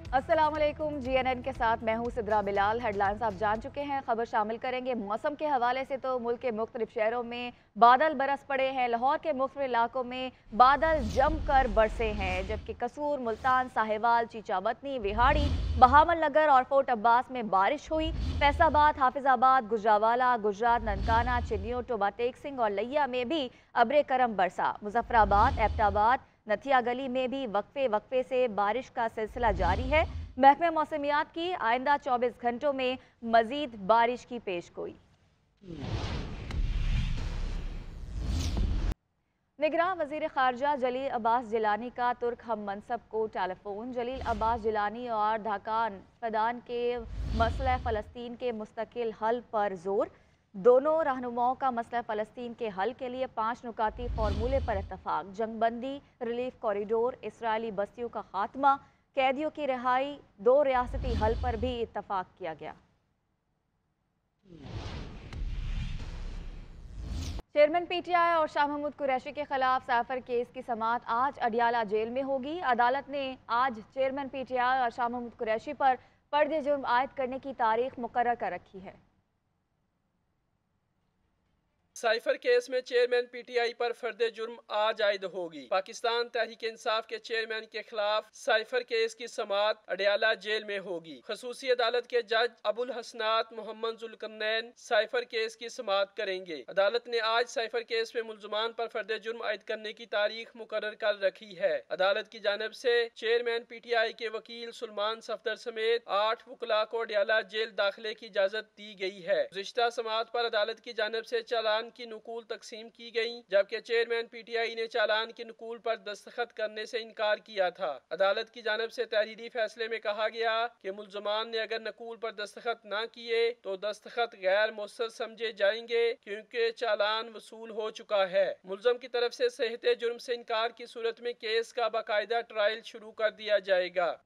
अस्सलाम वालेकुम। GNN के साथ मैं हूं सिद्रा बिलाल। हेडलाइंस आप जान चुके हैं, खबर शामिल करेंगे। मौसम के हवाले से तो मुल्क के मुख्तलिफ शहरों में बादल बरस पड़े हैं। लाहौर के मुख्तलिफ इलाकों में बादल जमकर बरसे हैं, जबकि कसूर, मुल्तान, साहिवाल, चीचावतनी, विहाड़ी, बहावल नगर और फोर्ट अब्बास में बारिश हुई। फैसलाबाद, हाफिजाबाद, गुजरावाला, गुजरात, ननकाना, चिन्नियों, टोबा टेक सिंह और लिया में भी अब्रे करम बरसा। मुजफ्फराबाद, एबटाबाद, नथिया गली में भी वक्फे से बारिश का सिलसिला जारी है। महकमे मौसमियात की आइंदा 24 घंटों में मजीद बारिश की पेशगोई। निगरां वजीर खारजा जलील अब्बास जिलानी का तुर्क हम मनसब को टेलीफोन। जलील अब्बास जिलानी और धाकान फदान के मसला फ़लस्तीन के मुस्तकिल हल पर जोर। दोनों रहनुमाओं का मसला फ़लस्तीन के हल के लिए 5 नुकाती फार्मूले पर इत्तफाक। जंगबंदी, रिलीफ कॉरिडोर, इसराइली बस्तियों का खात्मा, कैदियों की रिहाई, 2 रियासती हल पर भी इत्तफाक किया गया। चेयरमैन PTI और शाह महमूद कुरैशी के खिलाफ साइफर केस की समाअत आज अडियाला जेल में होगी। अदालत ने आज चेयरमैन PTI और शाह महमूद कुरैशी पर फर्द जुर्म आयद करने की तारीख मुकर्रर कर रखी है। साइफर केस में चेयरमैन PTI पर फर्द जुर्म आज आयद होगी। पाकिस्तान तहरीक इंसाफ के चेयरमैन के खिलाफ साइफर केस की समाअत अडियाला जेल में होगी। खसूसी अदालत के जज अबुल हसनात मोहम्मद जुल्करनैन साइफर केस की समाअत करेंगे। अदालत ने आज साइफर केस में मुलजमान पर फर्द जुर्म आयद करने की तारीख मुकर्रर कर रखी है। अदालत की जानिब से चेयरमैन PTI के वकील सुलेमान सफदर समेत 8 वकला को अडियाला जेल दाखिले की इजाजत दी गई है। गुज़िश्ता समाअत पर अदालत की जानिब से चालान की नुकूल तकसीम की गई, जबकि चेयरमैन PTI ने चालान की नुकूल पर दस्तखत करने से इनकार किया था। अदालत की जानिब से तहरीरी फैसले में कहा गया कि मुल्जमान ने अगर नकूल पर दस्तखत न किए तो दस्तखत गैर मुस्तद समझे जाएंगे, क्योंकि चालान वसूल हो चुका है। मुल्जम की तरफ से सेहते जुर्म से इनकार की सूरत में केस का बाकायदा ट्रायल शुरू कर दिया जाएगा।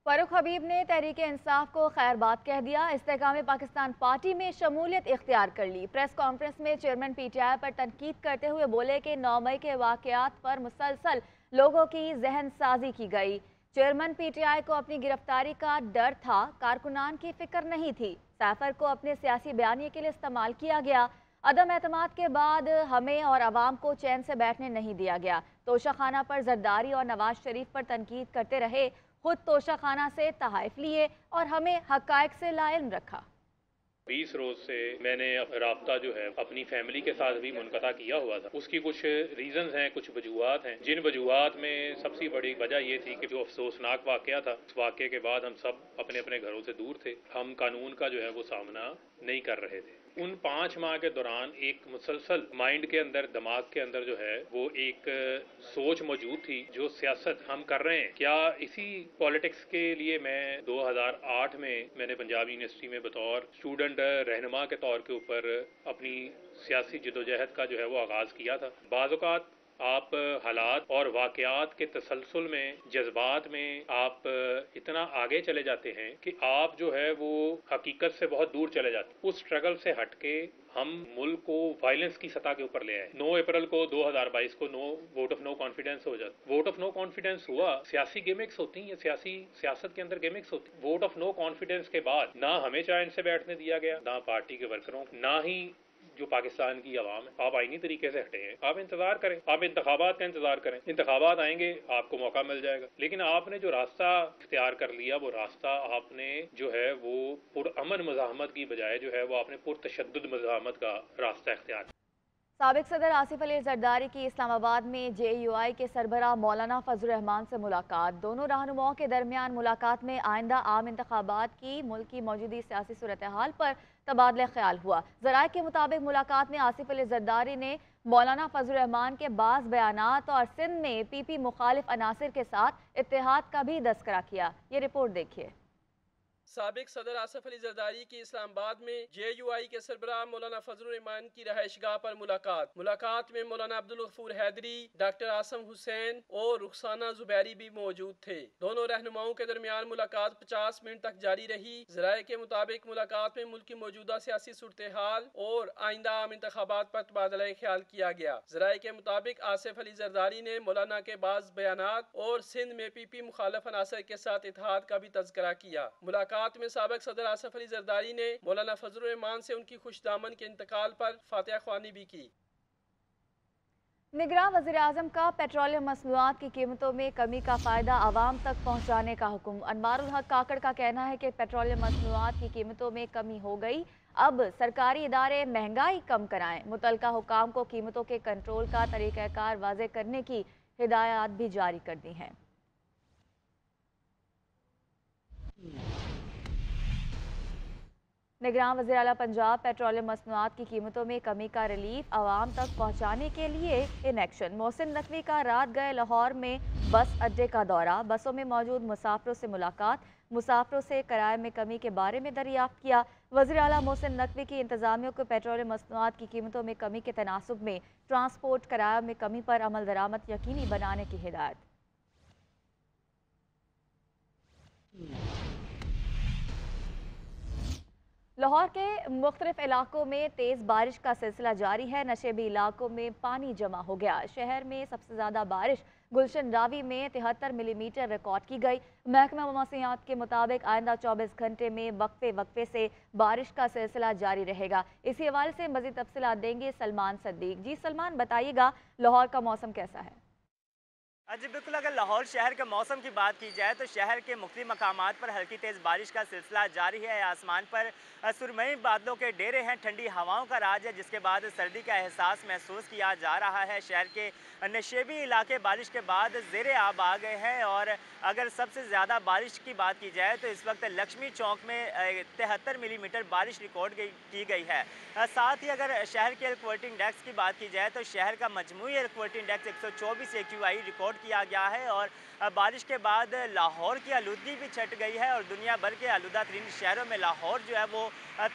फारूक हबीब ने तहरीक इंसाफ को खैरबाद कह दिया। इस्तेकाम पाकिस्तान पार्टी में शमूलियत इख्तियार कर ली। प्रेस कॉन्फ्रेंस में चेयरमैन PTI पर तनकीद करते हुए बोले कि 9 मई के वाकयात पर मुसलसल लोगों की जहन साजी की गई। चेयरमैन PTI को अपनी गिरफ्तारी का डर था, कारकुनान की फिक्र नहीं थी। साइफर को अपने सियासी बयानिए के लिए इस्तेमाल किया गया। अदम एतमाद के बाद हमें और अवाम को चैन से बैठने नहीं दिया गया। तोशाखाना पर जरदारी और नवाज शरीफ पर तनकीद करते रहे, खुद तोशाखाना से तहाइफ लिए और हमें हकायक से लाइल्म रखा। 20 रोज से मैंने राब्ता जो है अपनी फैमिली के साथ भी मुनक़ता किया हुआ था। उसकी कुछ रीजंस हैं, कुछ वजूहात हैं। जिन वजूहात में सबसे बड़ी वजह ये थी कि जो अफसोसनाक वाक़या था, उस वाक़े के बाद हम सब अपने अपने घरों से दूर थे। हम कानून का जो है वो सामना नहीं कर रहे थे। उन 5 माह के दौरान एक मुसलसल माइंड के अंदर, दिमाग के अंदर जो है वो एक सोच मौजूद थी, जो सियासत हम कर रहे हैं, क्या इसी पॉलिटिक्स के लिए मैं 2008 में मैंने पंजाब यूनिवर्सिटी में बतौर स्टूडेंट रहनुमा के तौर के ऊपर अपनी सियासी जदोजहद का जो है वो आगाज़ किया था। बाज़ औक़ात आप हालात और वाक़यात के तसलसल में, जज्बात में आप इतना आगे चले जाते हैं कि आप जो है वो हकीकत से बहुत दूर चले जाते हैं। उस स्ट्रगल से हट के हम मुल्क को वायलेंस की सतह के ऊपर ले आए। 9 अप्रैल को 2022 को वोट ऑफ नो कॉन्फिडेंस हो जाता। वोट ऑफ नो कॉन्फिडेंस हुआ। सियासी गेमिक्स होती हैं, सियासत के अंदर गेमिक्स होती है। वोट ऑफ नो कॉन्फिडेंस के बाद ना हमें चैन से बैठने दिया गया, ना पार्टी के वर्करों, ना ही जो पाकिस्तान की आवाम है। आप आईनी तरीके से हटे हैं, आप इंतजार करें, आप इंतखाबात का इंतजार करें। इंतखाबात आएंगे, आपको मौका मिल जाएगा। लेकिन आपने जो रास्ता इख्तियार कर लिया, वो रास्ता आपने जो है वो पुरअमन मज़ाहमत की बजाय जो है वो आपने पुरतशद्दुद मज़ाहमत का रास्ता इख्तियार। साबिक सदर आसिफ अली जरदारी की इस्लामाबाद में JUI के सरबराह मौलाना फजल रहमान से मुलाकात। दोनों रहनुमाओं के दरमियान मुलाकात में आइंदा आम इंतखाबात की मुल्क की मौजूदा सियासी सूरत हाल पर तबादला ख्याल हुआ। ज़राए के मुताबिक मुलाकात में आसिफ अली जरदारी ने मौलाना फजल रहमान के बाज़ बयानात और सिंध में PP मुखालिफ अनासिर के साथ इत्तेहाद का भी तज़किरा किया। ये रिपोर्ट देखिए। साबिक सदर आसिफ अली जरदारी की इस्लामाबाद में JUI के सरबराह मौलाना फजलुर रहमान की रहायशगाह पर मुलाकात में मौलाना अब्दुल गफूर हैदरी, डॉक्टर आसम हुसैन और रुखसाना जुबैरी भी मौजूद थे। दोनों रहनुमाओं के दरमियान मुलाकात 50 मिनट तक जारी रही। ज़राए के मुताबिक मुलाकात में मुल्क की मौजूदा सियासी सूरत हाल और आइंदा आम इंतखाबात पर तबादला ख्याल किया गया। ज़राए के मुताबिक आसिफ अली जरदारी ने मौलाना के बाज़ बयानात और सिंध में PP मुखालफ अनासर के साथ इत्तेहाद का भी तज़किरा किया। मुलाकात में साबिक सदर आसिफ अली जरदारी ने मौलाना फजलुर रहमान से उनकी खुशदामन के इंतकाल पर फातिहा ख्वानी भी की। निगरान वज़ीर-ए-आज़म का पेट्रोलियम मसनूआत की कीमतों में कमी का फ़ायदा आवाम तक पहुँचाने का हुक्म। अनवारुल हक काकड़ का कहना है कि पेट्रोलियम मसनूआत की कीमतों में कमी हो गई, अब सरकारी इदारे महंगाई कम कराएं। मुतल्लिका हुकाम को कीमतों के कंट्रोल का तरीक़ाकार वाज़े करने की हिदायत भी जारी कर दी हैं। निगरान वज़ीर आला पंजाब पेट्रोलियम मसनूआत की कीमतों में कमी का रिलीफ आवाम तक पहुँचाने के लिए इन एक्शन। मोहसिन नकवी का रात गए लाहौर में बस अड्डे का दौरा, बसों में मौजूद मुसाफिरों से मुलाकात, मुसाफिरों से किराए में कमी के बारे में दरियाफ्त किया। वज़ीर आला मोहसिन नकवी की इंतज़ामिया को पेट्रोलियम मसनूआत की कीमतों में कमी के तनासुब में ट्रांसपोर्ट किराए में कमी पर अमल दरामद यकीनी बनाने की हिदायत। लाहौर के मुख्तलिफ इलाकों में तेज़ बारिश का सिलसिला जारी है। नशेबी इलाकों में पानी जमा हो गया। शहर में सबसे ज़्यादा बारिश गुलशन रावी में 73 मिलीमीटर रिकॉर्ड की गई। महकमा मौसमियात के मुताबिक आइंदा 24 घंटे में वक्फे से बारिश का सिलसिला जारी रहेगा। इसी हवाले से मज़ीद तफसीलात देंगे सलमान सद्दीक। जी सलमान, बताइएगा लाहौर का मौसम कैसा है? जी बिल्कुल, अगर लाहौर शहर के मौसम की बात की जाए तो शहर के मुख्तलिफ मकामात पर हल्की तेज़ बारिश का सिलसिला जारी है। आसमान पर सुरमई बादलों के डेरे हैं, ठंडी हवाओं का राज है, जिसके बाद सर्दी का एहसास महसूस किया जा रहा है। शहर के नशेबी इलाके बारिश के बाद ज़ेरे आब आ गए हैं और अगर सबसे ज़्यादा बारिश की बात की जाए तो इस वक्त लक्ष्मी चौक में 73 मिलीमीटर बारिश रिकॉर्ड की गई है। साथ ही अगर शहर के एयर क्वालिटी इंडेक्स की बात की जाए तो शहर का मजमूई air quality index 124 AQI record किया गया है और बारिश के बाद लाहौर की आलूदगी भी छट गई है और दुनिया भर के आलूदा तरीन शहरों में लाहौर जो है वो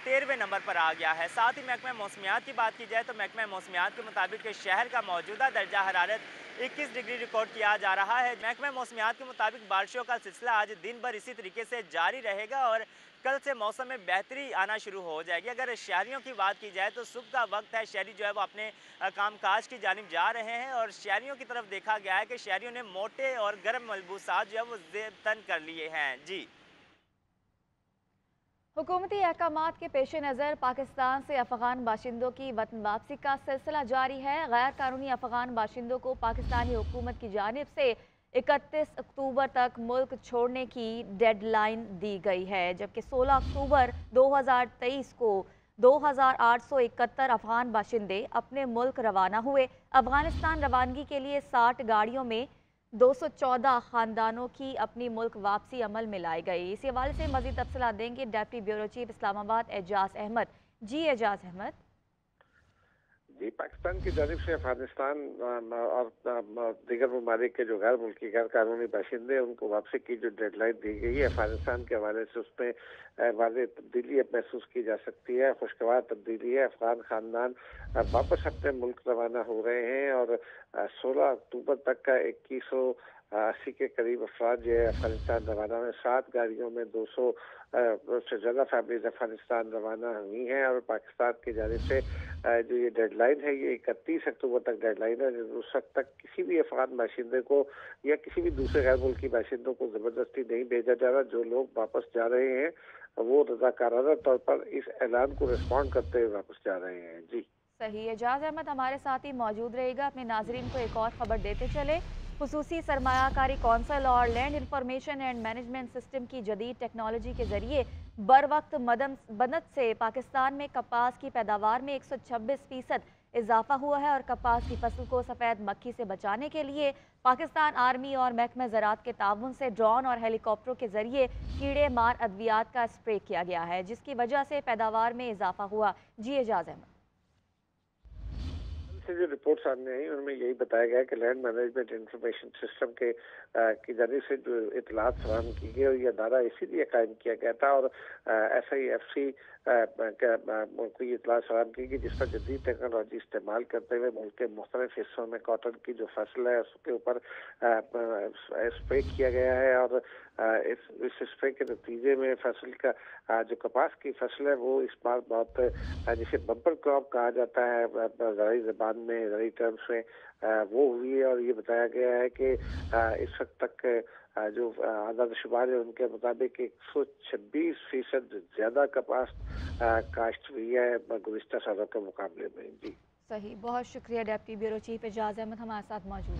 13वें नंबर पर आ गया है। साथ ही महकमा मौसमियात की बात की जाए तो महकमा मौसमियात के मुताबिक शहर का मौजूदा दर्जा हरारत 21 डिग्री रिकॉर्ड किया जा रहा है। महकमा मौसमियात के मुताबिक बारिशों का सिलसिला आज दिन भर इसी तरीके से जारी रहेगा और कल से मौसम में बेहतरी आना शुरू हो जाएगी। अगर शहरियों की बात की जाए तो सुबह का वक्त है, शहरी जो है वो अपने कामकाज की जानिब जा रहे हैं और शहरियों की तरफ देखा गया है कि शहरियों ने मोटे और गर्म मलबूसात जो है वो ज़ेब तन कर लिए हैं। जी, हुकूमती अहकामात के पेश नज़र पाकिस्तान से अफ़गान बाशिंदों की वतन वापसी का सिलसिला जारी है। गैर कानूनी अफ़गान बाशिंदों को पाकिस्तानी हुकूमत की जानिब से 31 अक्टूबर तक मुल्क छोड़ने की डेडलाइन दी गई है, जबकि 16 अक्टूबर 2023 को 2871 अफ़गान बाशिंदे अपने मुल्क रवाना हुए। अफ़गानिस्तान रवानगी के लिए 60 गाड़ियों में 214 ख़ानदानों की अपनी मुल्क वापसी अमल में लाई गई। इसी हवाले से मज़ीद तफसीलात देंगे deputy bureau chief Islamabad Ejaz Ahmed. जी एजाज अहमद। जी, पाकिस्तान की जानिब से अफगानिस्तान और दीगर ममालिक के जो गैर मुल्की गैर कानूनी बाशिंदे उनको वापसी की जो डेडलाइन दी गई है अफगानिस्तान के हवाले से उसमें वाज़ेह तब्दीली अब महसूस की जा सकती है। खुशगवार तब्दीली है। अफगान खानदान वापस अपने मुल्क रवाना हो रहे हैं और 16 अक्टूबर तक का 2180 के करीब अफराद जो है अफगानिस्तान रवाना में 7 गाड़ियों में 200 से ज़्यादा फैमिलीज अफगानिस्तान रवाना हुई हैं और पाकिस्तान की जानिब से जो ये डेडलाइन है ये 31 अक्टूबर तक डेडलाइन है। उस वक्त तक किसी भी अफगान बाशिंदे को या किसी भी दूसरे गैर मुल्की बाशिंदों को ज़बरदस्ती नहीं भेजा जा रहा। जो लोग वापस जा रहे हैं वो रज़ाकाराना तौर पर इस ऐलान को रिस्पॉन्ड करते हुए वापस जा रहे हैं। जी सही, एजाज अहमद हमारे साथ ही मौजूद रहेगा। अपने नाजरीन को एक और खबर देते चले। खुसूसी सरमायाकारी कौंसिल और land information and management system की जदीद टेक्नोलॉजी के जरिए बर वक्त मदद से पाकिस्तान में कपास की पैदावार में 126% इजाफा हुआ है और कपास की फसल को सफ़ेद मक्खी से बचाने के लिए पाकिस्तान आर्मी और महकमा ज़राअत के ताउन से ड्रोन और हेलीकॉप्टरों के जरिए कीड़े मार अद्वियात का स्प्रे किया गया है, जिसकी वजह से पैदावार में इजाफा हुआ। जी एजाज अहमद। से जो रिपोर्ट सामने आई उनमें यही बताया गया कि लैंड मैनेजमेंट इंफॉर्मेशन सिस्टम के की जानिब से जो इतलात फराहम की गई और ये अदारा इसीलिए कायम किया गया था और SIFC को ये इतलात फराहम की गई जिस पर जदीद टेक्नोलॉजी इस्तेमाल करते हुए मुल्क के मुख्तलिफ हिस्सों में कॉटन की जो फसल है उसके ऊपर स्प्रे किया गया है और इस स्प्रे के नतीजे में फसल का जो कपास की फसल है वो इस बार बहुत जिसे बम्पर क्रॉप कहा जाता है ज़राई ज़बान में, ज़राई टर्म्स में, वो हुई है और ये बताया गया है कि इस वक्त तक जो आज़ाद शुमार है उनके मुताबिक 126% ज़्यादा कपास काश्त हुई है गुज़िश्ता सालों के मुकाबले में। जी सही, बहुत शुक्रिया deputy bureau chief Ejaz Ahmed हमारे साथ मौजूद।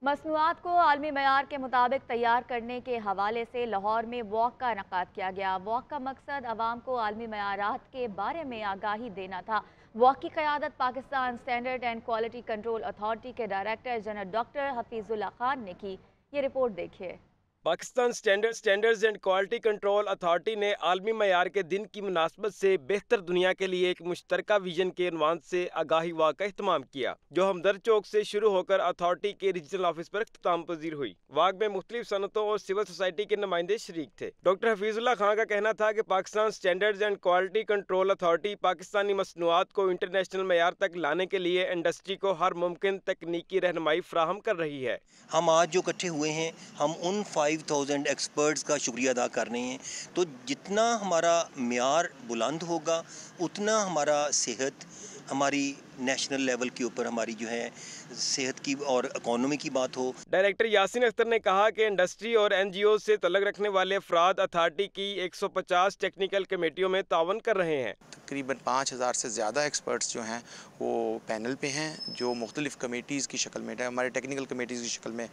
मसनूआत को आलमी मयार के मुताबिक तैयार करने के हवाले से लाहौर में वॉक का इनकाद किया गया। वॉक का मकसद आवाम को आलमी मयारात के बारे में आगाही देना था। वॉक की क़यादत Pakistan standard and quality control authority के director general doctor Hafeezullah Khan ने की। ये रिपोर्ट देखिए। Pakistan standards and quality control authority ने आलमी मयार के दिन की मुनासबत से बेहतर दुनिया के लिए एक मुश्तरका विजन के उन्वान से आगाही वाक का एहतमाम किया, जो हमदर्द चौक से शुरू होकर अथॉरिटी के रीजनल ऑफिस पर इख्तिताम पजीर हुई। वाक में मुख्तलिफ सनतों और सिविल सोसाइटी के नुमाइंदे शरीक थे। डॉक्टर हफीजुल्लाह खान का कहना था कि Pakistan standards and quality control authority पाकिस्तानी मसनूआत को इंटरनेशनल मयार तक लाने के लिए इंडस्ट्री को हर मुमकिन तकनीकी रहनुमाई फराहम कर रही है। हम आज जो इकट्ठे हुए हैं, हम उन 5000 एक्सपर्ट्स का शुक्रिया अदा कर रहे हैं। तो जितना हमारा म्यार बुलंद होगा उतना हमारा सेहत, हमारी नेशनल लेवल के ऊपर हमारी जो है सेहत की और इकोनॉमी की बात हो। डायरेक्टर यासीन अख्तर ने कहा कि इंडस्ट्री और NGO से तल्लुक़ रखने वाले अफराद अथॉरिटी की 150 टेक्निकल कमेटियों में तावन कर रहे हैं। तकरीबन 5000 से ज़्यादा एक्सपर्ट्स जो हैं वो पैनल पे हैं, जो मुख्तलिफ कमेटीज़ की शक्ल में, हमारे टेक्निकल कमेटीज़ की शक्ल में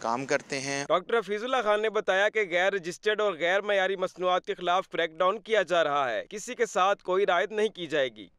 काम करते हैं। डॉक्टर हफीजुल्लाह खान ने बताया कि गैर रजिस्टर्ड और गैर मयारी मसनूआत के खिलाफ क्रैकडाउन किया जा रहा है, किसी के साथ कोई रायत नहीं की जाएगी।